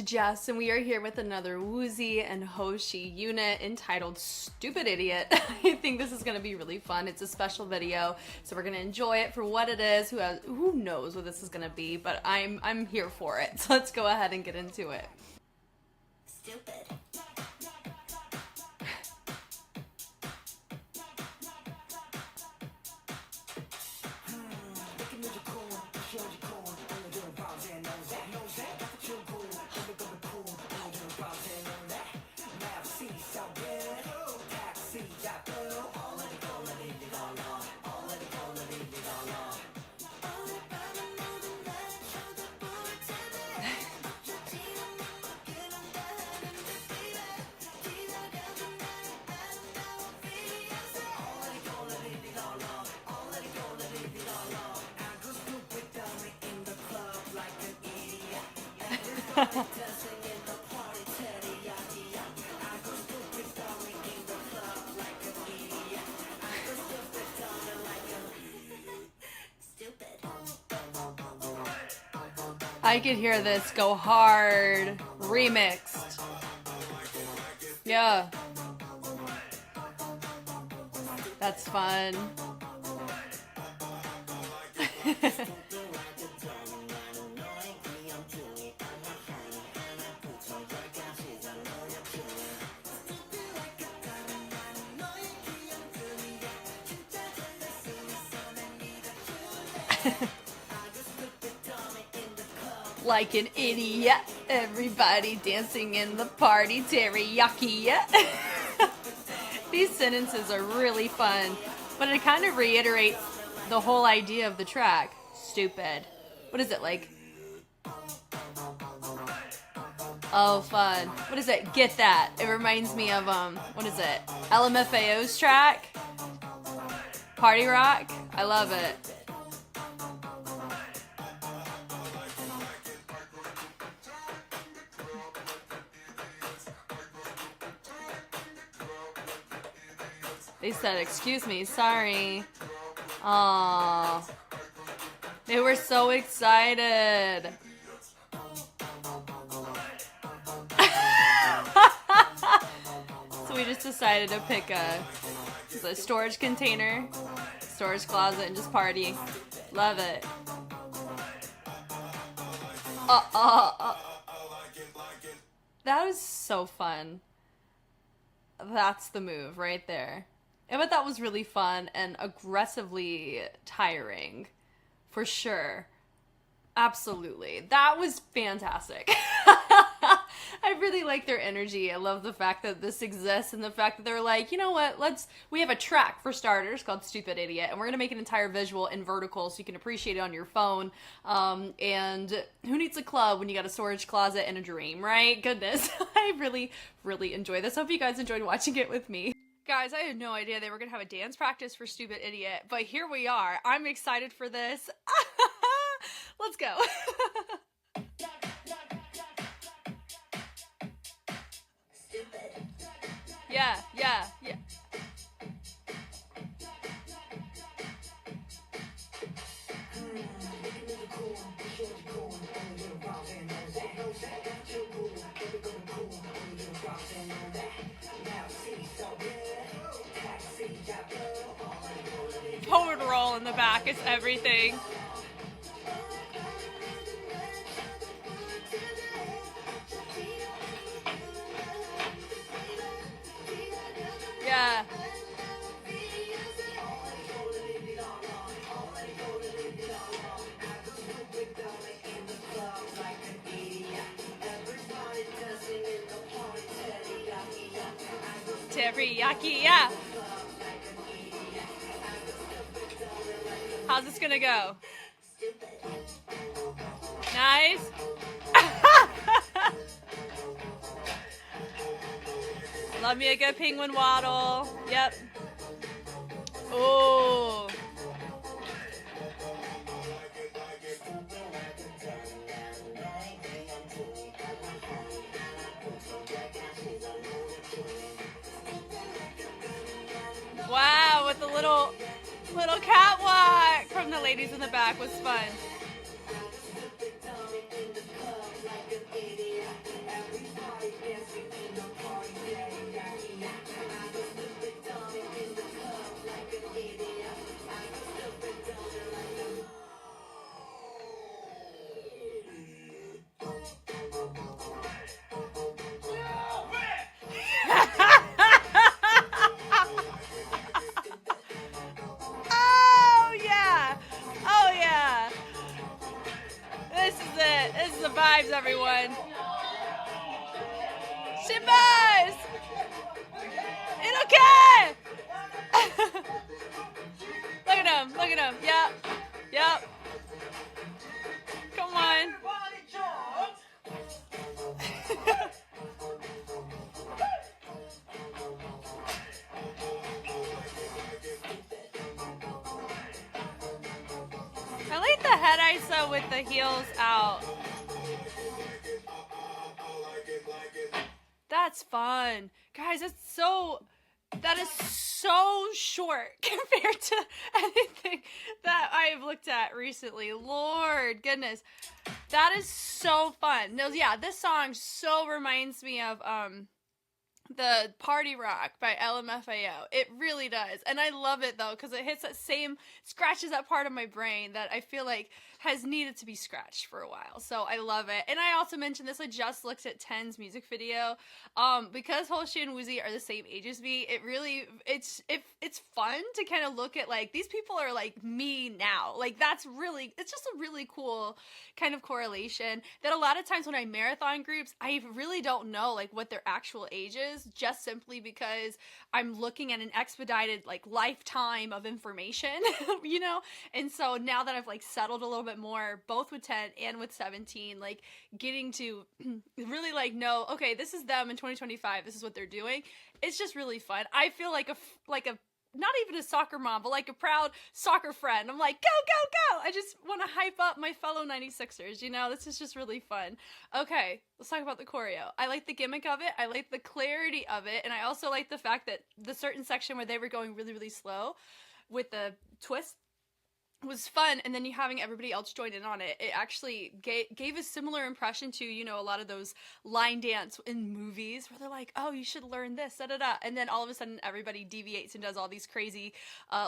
Jess, and we are here with another Woozy and Hoshi unit entitled Stupid Idiot. I think this is going to be really fun. It's a special video, so we're going to enjoy it for what it is. Who knows what this is going to be, but I'm here for it. So let's go ahead and get into it. Stupid. I could hear this go hard, remixed. Yeah. That's fun. Like an idiot, everybody dancing in the party, teriyaki, yeah. These sentences are really fun, but it kind of reiterates the whole idea of the track. Stupid. What is it, like? Oh, fun. What is it? Get that. It reminds me of, what is it? LMFAO's track? Party Rock? I love it. They said, excuse me, sorry. Aww. They were so excited. So we just decided to pick a storage container, storage closet, and just party. Love it. That was so fun. That's the move right there. But that was really fun and aggressively tiring, for sure. Absolutely. That was fantastic. I really like their energy. I love the fact that this exists and the fact that they're like, you know what, we have a track for starters called Stupid Idiot, and we're going to make an entire visual in vertical so you can appreciate it on your phone. And who needs a club when you got a storage closet and a dream, right? Goodness. I really, really enjoy this. Hope you guys enjoyed watching it with me. Guys, I had no idea they were going to have a dance practice for Stupid Idiot, but here we are. I'm excited for this. Let's go. Stupid. Yeah. Forward roll in the back is everything. Yeah. Teriyaki, yeah. How's this gonna go? Nice. Love me a good penguin waddle. Yep. Oh. Wow, with the little catwalk from the ladies in the back was fun. Oh yeah! Oh yeah! This is it. This is the vibes, everyone. Shimbas! It's okay! Look at him. Look at him. Yep. Yep. Come on. I like the head ISO with the heels out. That's fun. Guys, that is so short compared to anything that I've looked at recently. Lord goodness. That is so fun. No, yeah, this song so reminds me of the Party Rock by LMFAO. It really does. And I love it though, because it hits that same, scratches that part of my brain that I feel like has needed to be scratched for a while. So I love it. And I also mentioned this, I just looked at Ten's music video. Because HOSHIXUJI are the same age as me, it's fun to kind of look at like, these people are like me now. Like it's just a really cool kind of correlation that a lot of times when I marathon groups, I really don't know like what their actual age is, just simply because I'm looking at an expedited like lifetime of information, you know? And so now that I've like settled a little bit more, both with 10 and with 17, like getting to really like know, okay, this is them in 2025, this is what they're doing. It's just really fun. I feel like a not even a soccer mom, but like a proud soccer friend. I'm like, go, go, go! I just want to hype up my fellow 96ers, you know? This is just really fun. Okay, let's talk about the choreo. I like the gimmick of it. I like the clarity of it. And I also like the fact that the certain section where they were going really, really slow with the twist was fun, and then you having everybody else join in on it, it actually gave a similar impression to, you know, a lot of those line dance in movies where they're like, oh, you should learn this, da-da-da, and then all of a sudden everybody deviates and does all these crazy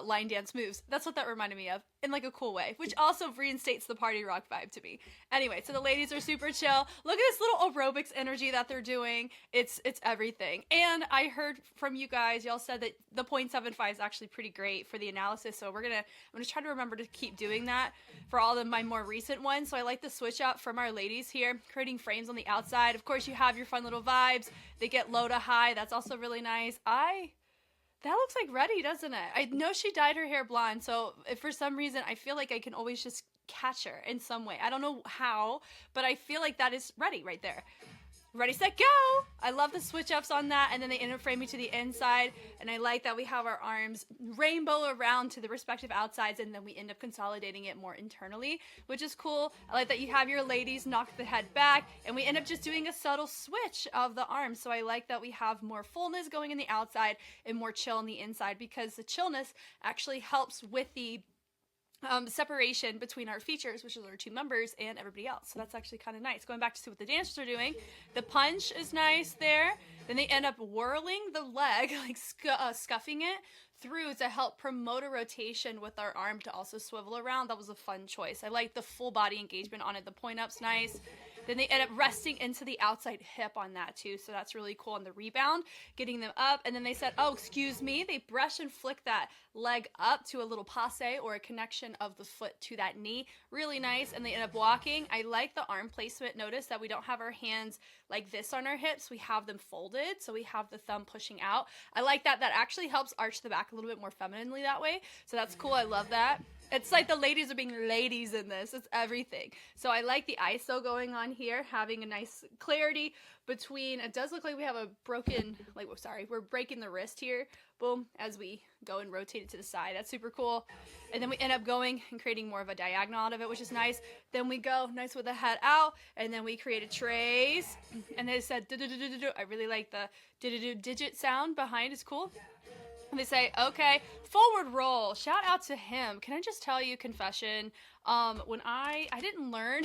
line dance moves. That's what that reminded me of, in like a cool way, which also reinstates the party rock vibe to me. Anyway, so the ladies are super chill. Look at this little aerobics energy that they're doing. It's everything. And I heard from you guys, y'all said that the 0.75 is actually pretty great for the analysis, so I'm gonna try to remember to keep doing that for all of my more recent ones. So I like the switch up from our ladies here, creating frames on the outside. Of course, you have your fun little vibes. They get low to high. That's also really nice. That looks like Reddy, doesn't it? I know she dyed her hair blonde, so if for some reason I feel like I can always just catch her in some way. I don't know how, but I feel like that is Reddy right there. Ready, set, go! I love the switch ups on that, and then they end up framing to the inside, and I like that we have our arms rainbow around to the respective outsides, and then we end up consolidating it more internally, which is cool. I like that you have your ladies knock the head back, and we end up just doing a subtle switch of the arms, so I like that we have more fullness going in the outside and more chill on the inside, because the chillness actually helps with the separation between our features, which is our two members, and everybody else. So that's actually kind of nice. Going back to see what the dancers are doing, the punch is nice there. Then they end up whirling the leg, like scuffing it through to help promote a rotation with our arm to also swivel around. That was a fun choice. I like the full body engagement on it. The point up's nice. Then they end up resting into the outside hip on that too, so that's really cool on the rebound, getting them up, and then they said, oh, excuse me, they brush and flick that leg up to a little passe or a connection of the foot to that knee. Really nice, and they end up walking. I like the arm placement. Notice that we don't have our hands like this on our hips. We have them folded, so we have the thumb pushing out. I like that. That actually helps arch the back a little bit more femininely that way, so that's cool. I love that. It's like the ladies are being ladies in this. It's everything. So I like the ISO going on here, having a nice clarity between, it does look like we have a broken, like, sorry, we're breaking the wrist here, boom, as we go and rotate it to the side. That's super cool. And then we end up going and creating more of a diagonal out of it, which is nice. Then we go nice with the head out, and then we create a trace. And they said, do-do-do-do-do. I really like the do-do-do digit sound behind. It's cool. And they say, okay, forward roll. Shout out to him. Can I just tell you, confession, When I didn't learn,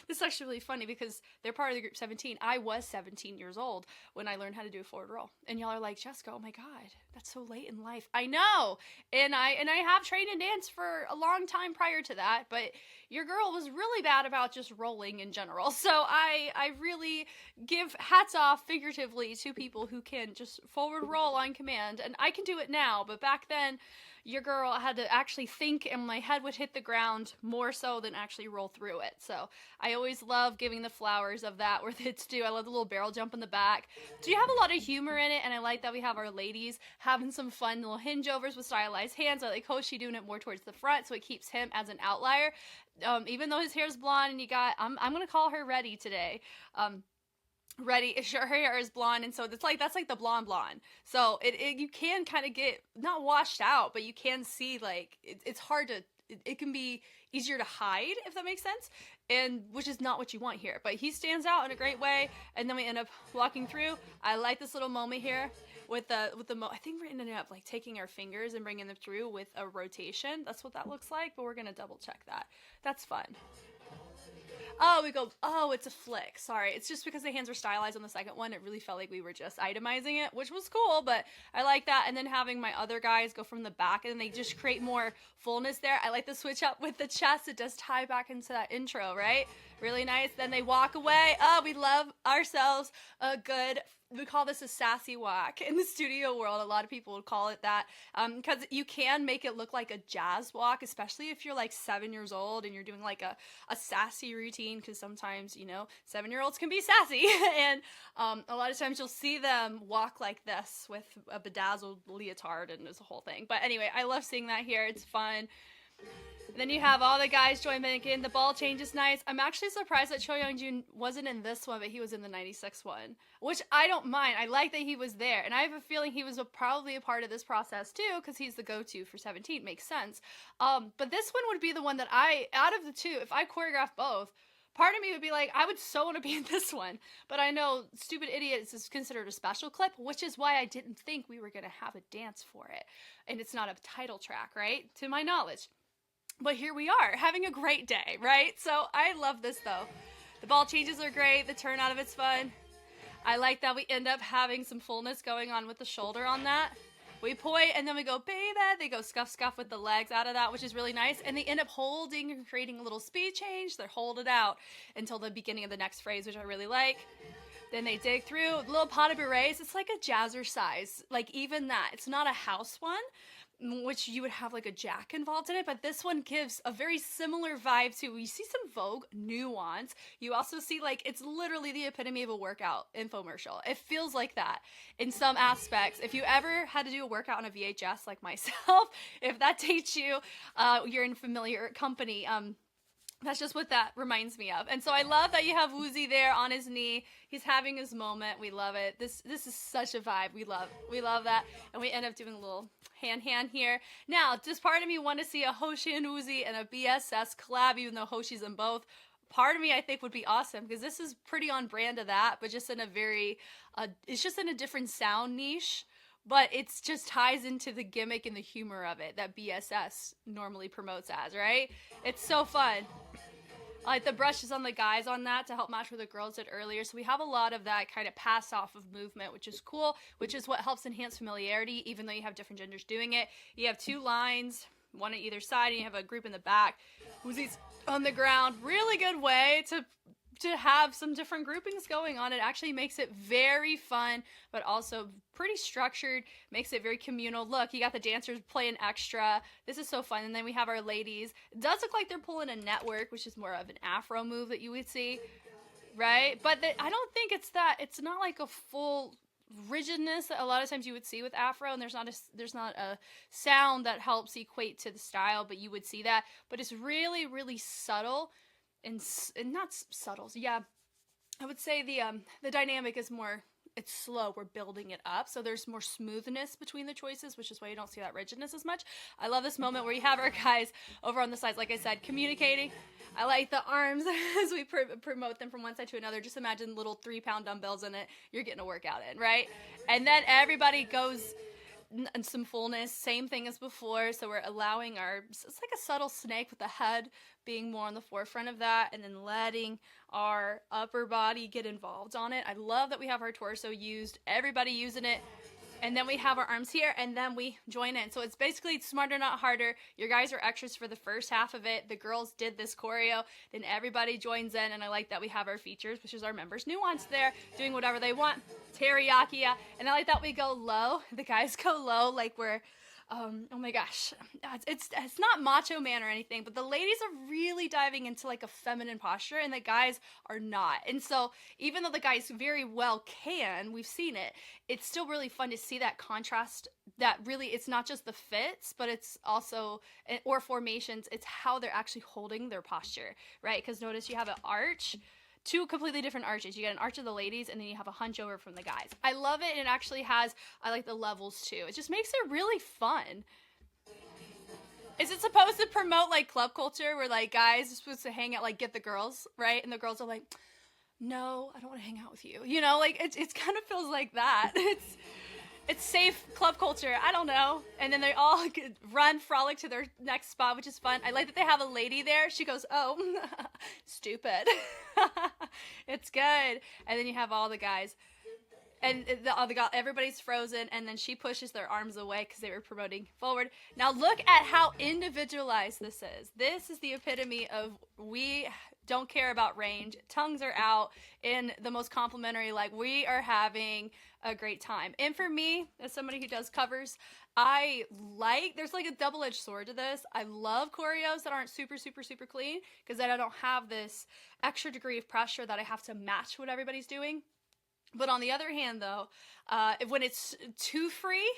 this is actually really funny because they're part of the group 17. I was 17 years old when I learned how to do a forward roll. And y'all are like, Jessica, oh my God, that's so late in life. I know. And I have trained in dance for a long time prior to that, but your girl was really bad about just rolling in general. So I really give hats off figuratively to people who can just forward roll on command. And I can do it now, but back then, your girl had to actually think and my head would hit the ground more so than actually roll through it. So I always love giving the flowers of that where it's due. I love the little barrel jump in the back. So you have a lot of humor in it, and I like that we have our ladies having some fun little hinge overs with stylized hands. I like Hoshi doing it more towards the front so it keeps him as an outlier. Even though his hair's blonde and you got, I'm going to call her Ready today. Ready, her hair is blonde, and so that's like the blonde. So it you can kind of get not washed out, but you can see like it's hard to. It can be easier to hide if that makes sense, and which is not what you want here. But he stands out in a great way, and then we end up walking through. I like this little moment here with the I think we're ending up like taking our fingers and bringing them through with a rotation. That's what that looks like, but we're gonna double check that. That's fun. Oh, we go, oh, it's a flick. Sorry. It's just because the hands were stylized on the second one. It really felt like we were just itemizing it, which was cool, but I like that. And then having my other guys go from the back and they just create more fullness there. I like the switch up with the chest. It does tie back into that intro, right? Really nice. Then they walk away. Oh, we love ourselves a good, we call this a sassy walk in the studio world. A lot of people would call it that because you can make it look like a jazz walk, especially if you're like 7 years old and you're doing like a sassy routine, because sometimes, you know, 7-year-olds can be sassy. And a lot of times you'll see them walk like this with a bedazzled leotard and it's a whole thing. But anyway, I love seeing that here. It's fun. Then you have all the guys join back in. The ball change is nice. I'm actually surprised that Cho Young-jun wasn't in this one, but he was in the 96 one, which I don't mind. I like that he was there, and I have a feeling he was probably a part of this process too, because he's the go-to for 17. Makes sense. But this one would be the one that out of the two, if I choreograph both, part of me would be like, I would so want to be in this one. But I know Stupid Idiots is considered a special clip, which is why I didn't think we were going to have a dance for it. And it's not a title track, right? To my knowledge. But here we are, having a great day, right? So I love this, though. The ball changes are great. The turn out of it's fun. I like that we end up having some fullness going on with the shoulder on that. We point, and then we go, baby. They go scuff, scuff with the legs out of that, which is really nice. And they end up holding and creating a little speed change. They hold it out until the beginning of the next phrase, which I really like. Then they dig through. Little pas de bourrées. It's like a jazzercise. Like, even that. It's not a house one, which you would have like a jack involved in it, but this one gives a very similar vibe to, you see some Vogue nuance. You also see like, it's literally the epitome of a workout infomercial. It feels like that in some aspects. If you ever had to do a workout on a VHS like myself, if that dates you, you're in familiar company. That's just what that reminds me of. And so I love that you have Woozi there on his knee. He's having his moment. We love it. This is such a vibe. We love that. And we end up doing a little hand here. Now, does part of me want to see a Hoshi and Woozi and a BSS collab, even though Hoshi's in both? Part of me I think would be awesome, because this is pretty on brand of that, but just in a very, it's just in a different sound niche. But it's just ties into the gimmick and the humor of it that BSS normally promotes as, right? It's so fun. I like the brushes on the guys on that to help match what the girls did earlier. So we have a lot of that kind of pass off of movement, which is cool, which is what helps enhance familiarity, even though you have different genders doing it. You have two lines, one on either side, and you have a group in the back. Woozi's on the ground. Really good way to have some different groupings going on. It actually makes it very fun, but also pretty structured, makes it very communal. Look, you got the dancers playing extra. This is so fun. And then we have our ladies. It does look like they're pulling a network, which is more of an Afro move that you would see, right? But I don't think it's that. It's not like a full rigidness that a lot of times you would see with Afro, and there's not a sound that helps equate to the style, but you would see that. But it's really, really subtle. And not subtle. Yeah, I would say the dynamic is more, it's slow. We're building it up. So there's more smoothness between the choices, which is why you don't see that rigidness as much. I love this moment where you have our guys over on the sides, like I said, communicating. I like the arms as we promote them from one side to another. Just imagine little 3-pound dumbbells in it. You're getting a workout in, right? And then everybody goes and some fullness, same thing as before. So we're allowing it's like a subtle snake with the head being more on the forefront of that, and then letting our upper body get involved on it. I love that we have our torso used, everybody using it. And then we have our arms here, and then we join in. So it's basically smarter, not harder. Your guys are extras for the first half of it. The girls did this choreo. Then everybody joins in, and I like that we have our features, which is our members' nuance there, doing whatever they want. Teriyaki, yeah. And I like that we go low. The guys go low, like we're, oh my gosh. It's not Macho Man or anything, but the ladies are really diving into like a feminine posture, and the guys are not. And so even though the guys very well can, we've seen it, it's still really fun to see that contrast, that really it's not just the fits, but it's also, or formations, it's how they're actually holding their posture, right? Because notice you have an arch, two completely different arches. You get an arch of the ladies, and then you have a hunch over from the guys. I love it, and it actually has, I like the levels too. It just makes it really fun. Is it supposed to promote like club culture where like guys are supposed to hang out, like get the girls, right? And the girls are like, no, I don't want to hang out with you. You know, like it kind of feels like that. It's safe club culture. I don't know. And then they all run frolic to their next spot, which is fun. I like that they have a lady there. She goes, oh, stupid. It's good. And then you have all the guys. And everybody's frozen, and then she pushes their arms away because they were promoting forward. Now look at how individualized this is. This is the epitome of we don't care about range. Tongues are out in the most complimentary, like we are having a great time. And for me, as somebody who does covers, there's like a double-edged sword to this. I love choreos that aren't super, super, super clean, because then I don't have this extra degree of pressure that I have to match what everybody's doing. But on the other hand, though, when it's too free,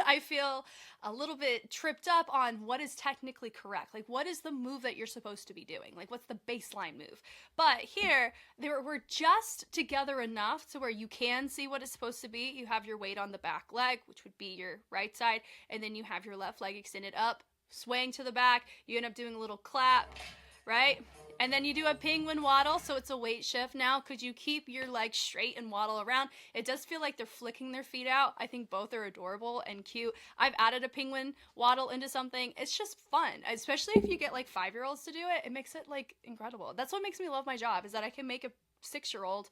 I feel a little bit tripped up on what is technically correct. Like, what is the move that you're supposed to be doing? Like, what's the baseline move? But here, we're just together enough to where you can see what it's supposed to be. You have your weight on the back leg, which would be your right side, and then you have your left leg extended up, swaying to the back. You end up doing a little clap, right? And then you do a penguin waddle, so it's a weight shift now. Could you keep your legs straight and waddle around? It does feel like they're flicking their feet out. I think both are adorable and cute. I've added a penguin waddle into something. It's just fun, especially if you get like 5-year-olds to do it. It makes it like incredible. That's what makes me love my job, is that I can make a 6-year-old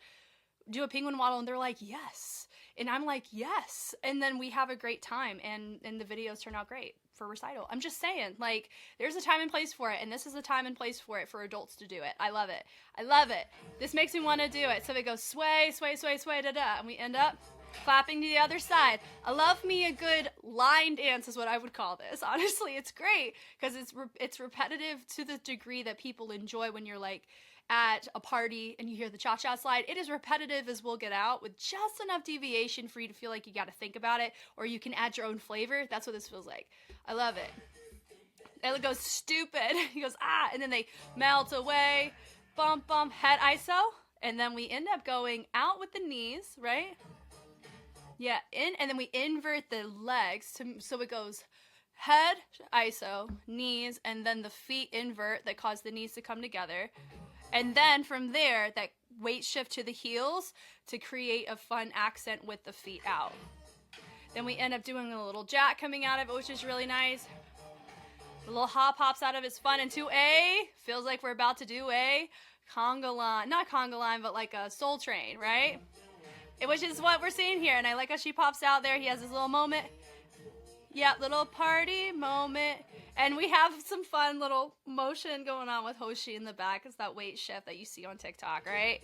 do a penguin waddle and they're like, yes. And I'm like, yes. And then we have a great time, and the videos turn out great for recital. I'm just saying, like, there's a time and place for it, and this is the time and place for it for adults to do it. I love it. I love it. This makes me want to do it. So it goes sway, sway, sway, sway, da-da, and we end up clapping to the other side. I love me a good line dance is what I would call this. Honestly, it's great because it's repetitive to the degree that people enjoy when you're like at a party and you hear the cha-cha slide. It is repetitive as we'll get out, with just enough deviation for you to feel like you got to think about it, or you can add your own flavor. That's what this feels like. I love it. And it goes stupid. He goes, ah, and then they melt away. Bump, bump, head ISO. And then we end up going out with the knees, right? Yeah, and then we invert the legs so it goes head ISO, knees, and then the feet invert that cause the knees to come together. And then from there, that weight shift to the heels to create a fun accent with the feet out. Then we end up doing a little jack coming out of it, which is really nice. The little hop hops out of it's fun. And to A, feels like we're about to do a conga line. Not conga line, but like a soul train, right? Which is what we're seeing here. And I like how she pops out there. He has this little moment. Yeah, little party moment. And we have some fun little motion going on with Hoshi in the back. It's that weight shift that you see on TikTok, right?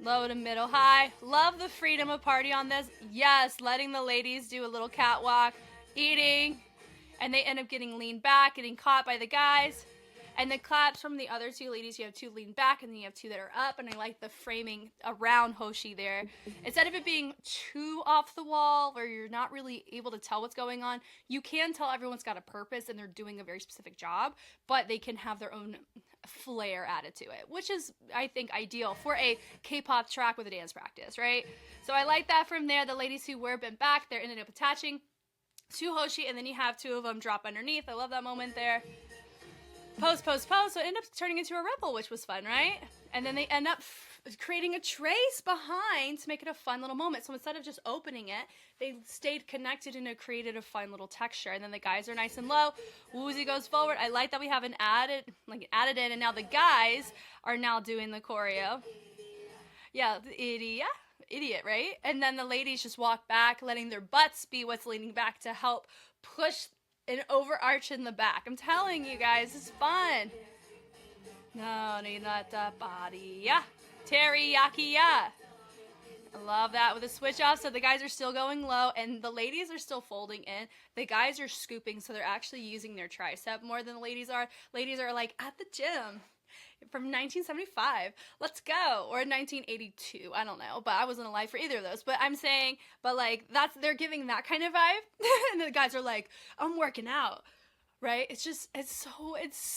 Low to middle, high. Love the freedom of party on this. Yes, letting the ladies do a little catwalk, eating. And they end up getting leaned back, getting caught by the guys. And the claps from the other two ladies, you have two lean back and then you have two that are up. And I like the framing around Hoshi there. Instead of it being too off the wall where you're not really able to tell what's going on, you can tell everyone's got a purpose and they're doing a very specific job, but they can have their own flair added to it, which is, I think, ideal for a K-pop track with a dance practice, right? So I like that from there. The ladies who were bent back, they're ended up attaching to Hoshi, and then you have two of them drop underneath. I love that moment there. Pose, pose, pose. So it ended up turning into a ripple, which was fun, right? And then they end up creating a trace behind to make it a fun little moment. So instead of just opening it, they stayed connected and it created a fun little texture. And then the guys are nice and low. Woozy goes forward. I like that we have an added in, and now the guys are now doing the choreo. Yeah, the idiot, right? And then the ladies just walk back, letting their butts be what's leaning back to help push an overarch in the back. I'm telling you guys, it's fun. No, need not that body. Yeah. Teriyaki, yeah. I love that with a switch off. So the guys are still going low and the ladies are still folding in. The guys are scooping, so they're actually using their tricep more than the ladies are. Ladies are like at the gym from 1975. Let's go. Or 1982. I don't know, but I wasn't alive for either of those. But I'm saying, but like they're giving that kind of vibe. And the guys are like, I'm working out. Right? It's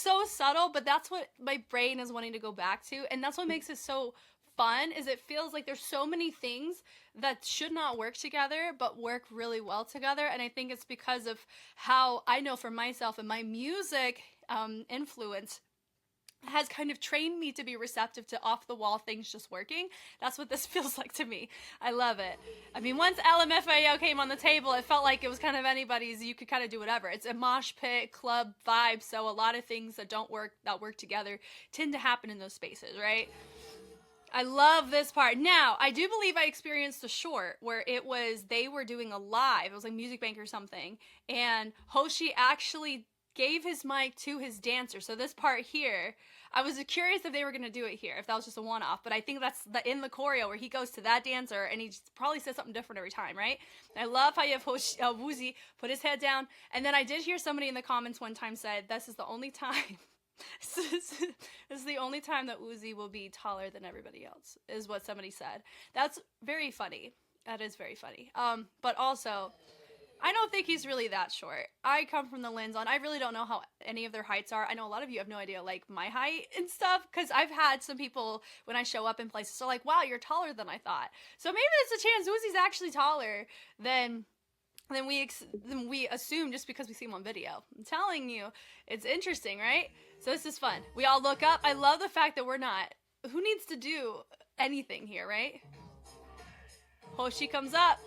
so subtle, but that's what my brain is wanting to go back to. And that's what makes it so fun, is it feels like there's so many things that should not work together, but work really well together. And I think it's because of how I know for myself and my music influence has kind of trained me to be receptive to off-the-wall things just working. That's what this feels like to me. I love it. I mean, once LMFAO came on the table, it felt like it was kind of anybody's. You could kind of do whatever. It's a mosh pit club vibe, so a lot of things that work together tend to happen in those spaces, right? I love this part. Now, I do believe I experienced a short where they were doing a live. It was like Music Bank or something, and Hoshi actually gave his mic to his dancer. So this part here, I was curious if they were going to do it here, if that was just a one-off, but I think that's in the choreo where he goes to that dancer and he probably says something different every time, right? And I love how you have Woozy put his head down, and then I did hear somebody in the comments one time said, this is the only time, this is the only time that Woozy will be taller than everybody else, is what somebody said. That's very funny. That is very funny. But also, I don't think he's really that short. I come from the Linzon. I really don't know how any of their heights are. I know a lot of you have no idea, like, my height and stuff, because I've had some people, when I show up in places, are like, wow, you're taller than I thought. So maybe there's a chance Woozy's actually taller than we assume just because we see him on video. I'm telling you, it's interesting, right? So this is fun. We all look up. I love the fact that we're not. Who needs to do anything here, right? Hoshi comes up.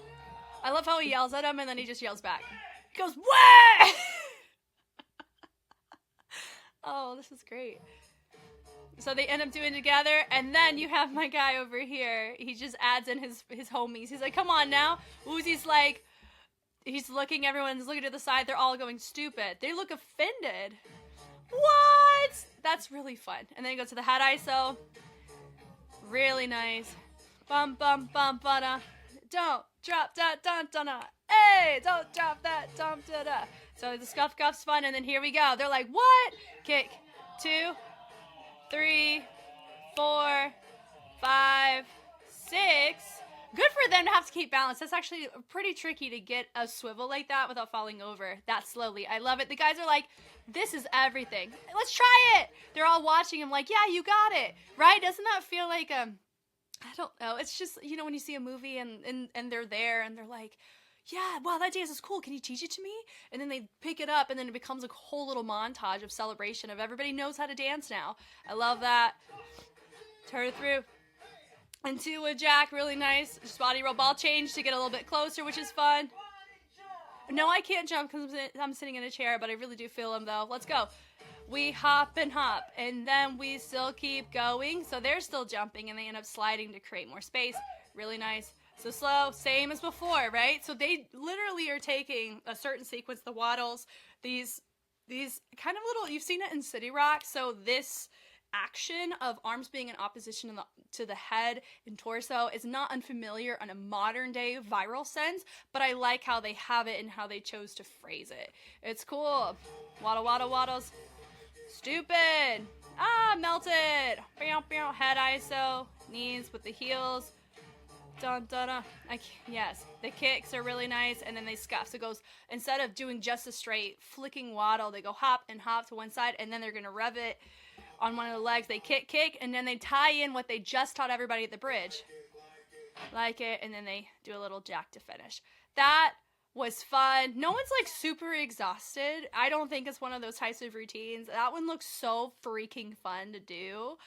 I love how he yells at him and then he just yells back. He goes, "What?" Oh, this is great. So they end up doing it together, and then you have my guy over here. He just adds in his homies. He's like, come on now. Woozy's like, he's looking, everyone's looking to the side. They're all going stupid. They look offended. What? That's really fun. And then he goes to the head ISO. Really nice. Bum, bum, bum, ba-da. Don't drop that, dun-dun-da. Hey, don't drop that, dum-da-da. So the scuff guff's fun, and then here we go. They're like, what? Kick. 2, 3, 4, 5, 6. Good for them to have to keep balance. That's actually pretty tricky to get a swivel like that without falling over that slowly. I love it. The guys are like, this is everything. Let's try it. They're all watching him like, yeah, you got it. Right? Doesn't that feel like I don't know. It's just, you know, when you see a movie and they're there and they're like, yeah, wow, that dance is cool. Can you teach it to me? And then they pick it up and then it becomes a whole little montage of celebration of everybody knows how to dance now. I love that. Turn it through. Into a jack, really nice. Just body roll, ball change to get a little bit closer, which is fun. No, I can't jump because I'm sitting in a chair, but I really do feel them though. Let's go. We hop, and then we still keep going. So they're still jumping, and they end up sliding to create more space. Really nice. So slow, same as before, right? So they literally are taking a certain sequence, the waddles, these kind of little, you've seen it in City Rock. So this action of arms being in opposition to the head and torso is not unfamiliar on a modern day viral sense, but I like how they have it and how they chose to phrase it. It's cool. Waddle, waddle, waddles. Stupid. Ah, melted. Head ISO. Knees with the heels. Dun, dun, dun. Yes, the kicks are really nice, and then they scuff. So it goes, instead of doing just a straight flicking waddle, they go hop and hop to one side, and then they're going to rev it on one of the legs. They kick, and then they tie in what they just taught everybody at the bridge. Like it, and then they do a little jack to finish. That was fun. No one's like super exhausted. I don't think it's one of those types of routines. That one looks so freaking fun to do,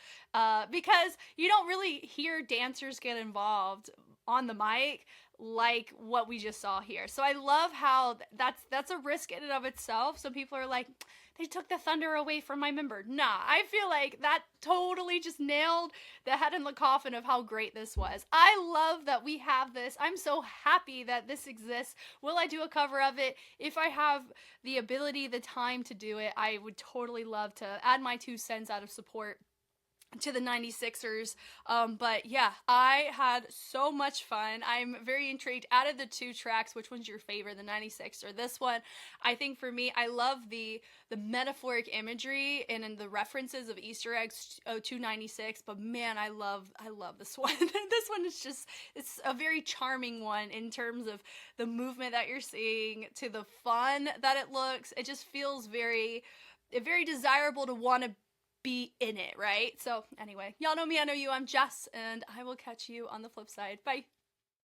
because you don't really hear dancers get involved on the mic like what we just saw here. So I love how that's a risk in and of itself. So people are like, they took the thunder away from my member. Nah, I feel like that totally just nailed the head in the coffin of how great this was. I love that we have this. I'm so happy that this exists. Will I do a cover of it? If I have the ability, the time to do it, I would totally love to add my 2 cents out of support to the 96ers. But yeah, I had so much fun. I'm very intrigued. Out of the 2 tracks, which one's your favorite, the 96 or this one? I think for me, I love the metaphoric imagery and the references of Easter eggs to 96, but man, I love this one. This one is just, it's a very charming one in terms of the movement that you're seeing, to the fun that it looks. It just feels very desirable to want to be in it, right? So anyway, y'all know me, I know you. I'm Jess, and I will catch you on the flip side. Bye.